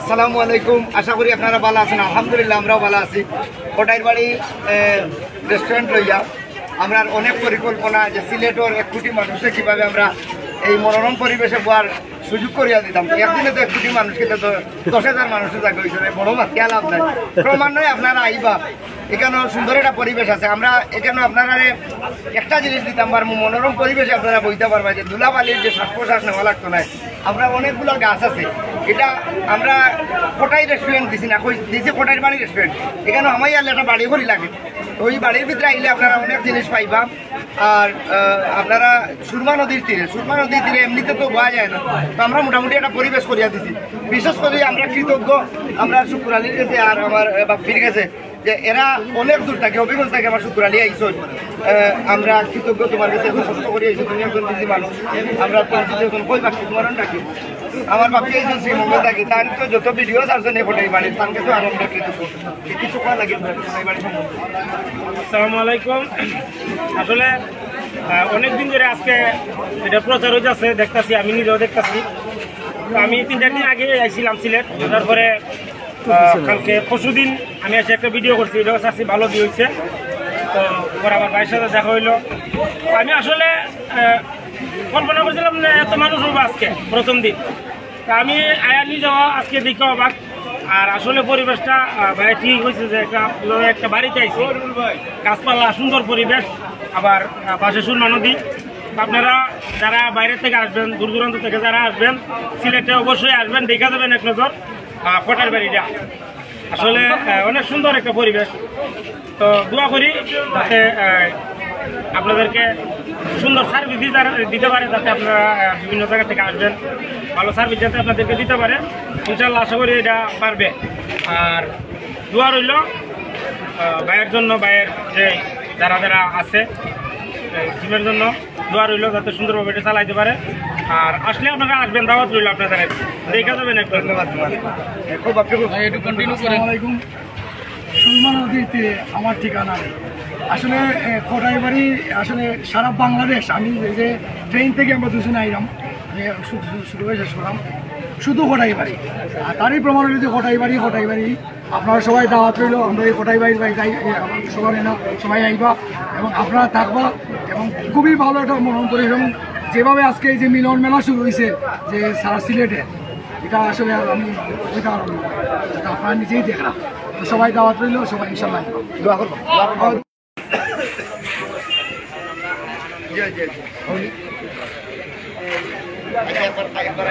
আসসালামু আলাইকুম। আশা করি আপনারা ভালো আছেন। আলহামদুলিল্লাহ আমরাও ভালো আছি। কোটাইরবাড়ি রেস্টুরেন্ট লইয়া আমরা অনেক পরিকল্পনা যে সিলেটের 1 কোটি মানুষকে কীভাবে আমরা এই মনোরম পরিবেশে বোয়ার সুযোগ করিয়া দিতাম। একদিনে তো 1 কোটি মানুষ, কিন্তু 10,000 মানুষের জায়গা হয়েছে, বড় মাতিয়া লাভ নাই। ক্রমান্বয়ে আপনারা আইবা, এখানেও সুন্দর একটা পরিবেশ আছে। আমরা এখানে আপনারা একটা জিনিস দিতাম পারবো, মনোরম পরিবেশে আপনারা বইতে পারবা যে ধুলাবালির যে শ্বাস প্রশ্বাস নেওয়া লাগতো না। আমরা অনেকগুলো গাছ আছে, এটা আমরা কোটাই রেস্টুরেন্ট দিছি না, দিছি কোটাইরবাড়ি রেস্টুরেন্ট। এখানে আমার ইয়ার একটা বাড়ি ঘড়ি লাগে, ওই বাড়ির ভিতরে আইলে আপনারা অনেক জিনিস পাইবা। আর আপনারা সুরমা নদীর তীরে এমনিতে তো বোয়া যায় না, তো আমরা মোটামুটি একটা পরিবেশ করিয়া দিছি। বিশেষ করে আমরা কৃতজ্ঞ আমরা শুক্রালির কাছে আর আমার বাপির কাছে, যে এরা অনেক দূর থাকে, অভিজ্ঞতা থাকে আমার শুক্রালি আইসো। আমরা কৃতজ্ঞ তোমার কাছে, এখন কষ্ট করে আইসো, তুমি একজন বিজি মানুষ। আমরা কই বাকি তোমার ডাকি, আমার বাপি আইসো শ্রীমঙ্গল থাকি, তার তো যত ভিডিও আসছে নেই ফোটাই বাড়ি, তার কাছে আরো আমরা কৃতজ্ঞ। কিছু করা লাগে বাড়ি সম্বন্ধে। আসসালামু আলাইকুম। আসলে অনেকদিন ধরে আজকে এটা প্রচার হয়ে যাচ্ছে, দেখতেছি, আমি নিজেও দেখতেছি। তো আমি 3-4 দিন আগে আইছিলাম সিলেট, তারপরে কালকে পরশুদিন আমি এসে একটা ভিডিও করছি, এটাও চাচ্ছি ভালো দিয়ে হয়েছে। তো পরে আমার ভাইয়ের সাথে দেখা হইলো। আমি আসলে কল্পনা করছিলাম না এত মানুষ হবো আজকে প্রথম দিন। তা আমি আয়ানি যাওয়া আজকে দেখে অবাক। আর আসলে পরিবেশটা ভাই ঠিক হয়েছে যে একটা বাড়িতে আইছি, গাছপালা, সুন্দর পরিবেশ, আবার পাশে সুরমা নদী। আপনারা যারা বাইরে থেকে আসবেন, দূর দূরান্ত থেকে যারা আসবেন সিলেটে অবশ্যই আসবেন, দেখা যাবেন এক নজর কোটাইরবাড়িটা। আসলে অনেক সুন্দর একটা পরিবেশ। তো দোয়া করি যাতে আপনাদেরকে সুন্দর সার্ভিস দিতে পারে, যাতে আপনারা বিভিন্ন জায়গা থেকে আসবেন, ভালো সার্ভিস যাতে আপনাদেরকে দিতে পারে। ইনশাল্লাহ আশা করি এটা পারবে। আর দোয়া রইল ভাইয়ের জন্য, ভাইয়ের যে যারা যারা আছে টিমের জন্য দোয়া রইল, যাতে সুন্দরভাবে এটা চালাইতে পারে। আর আসলে আপনারা আসবেন, দাওয়াত রইল আপনাদের, দেখা যাবেন। একটু ধন্যবাদ। সুরমা নদীতে আমার ঠিকানা নেই। আসলে কোটাইরবাড়ি আসলে সারা বাংলাদেশ, আমি যে ট্রেন থেকে আমরা দুজনে আইলাম, শুরু হয়ে শেষ করলাম শুধু কোটাইরবাড়ি। আর তারই প্রমাণ হইল যে কোটাইরবাড়ি আপনারা সবাই দাওয়াত রইল। আমরা এই কোটাইরবাড়ির সবাই আইবা এবং আপনারা থাকবা, এবং খুবই ভালো একটা মনোরম পরিবেশ। এবং যেভাবে আজকে এই যে মিলন মেলা শুরু হয়েছে যে সারা সিলেটে, এটা আসলে আমি ওইটা আপনারা নিজেই দেখলাম। তো সবাই দাওয়াত রইল, সবাই ইনশাল্লাহ দোয়া করবো। একবার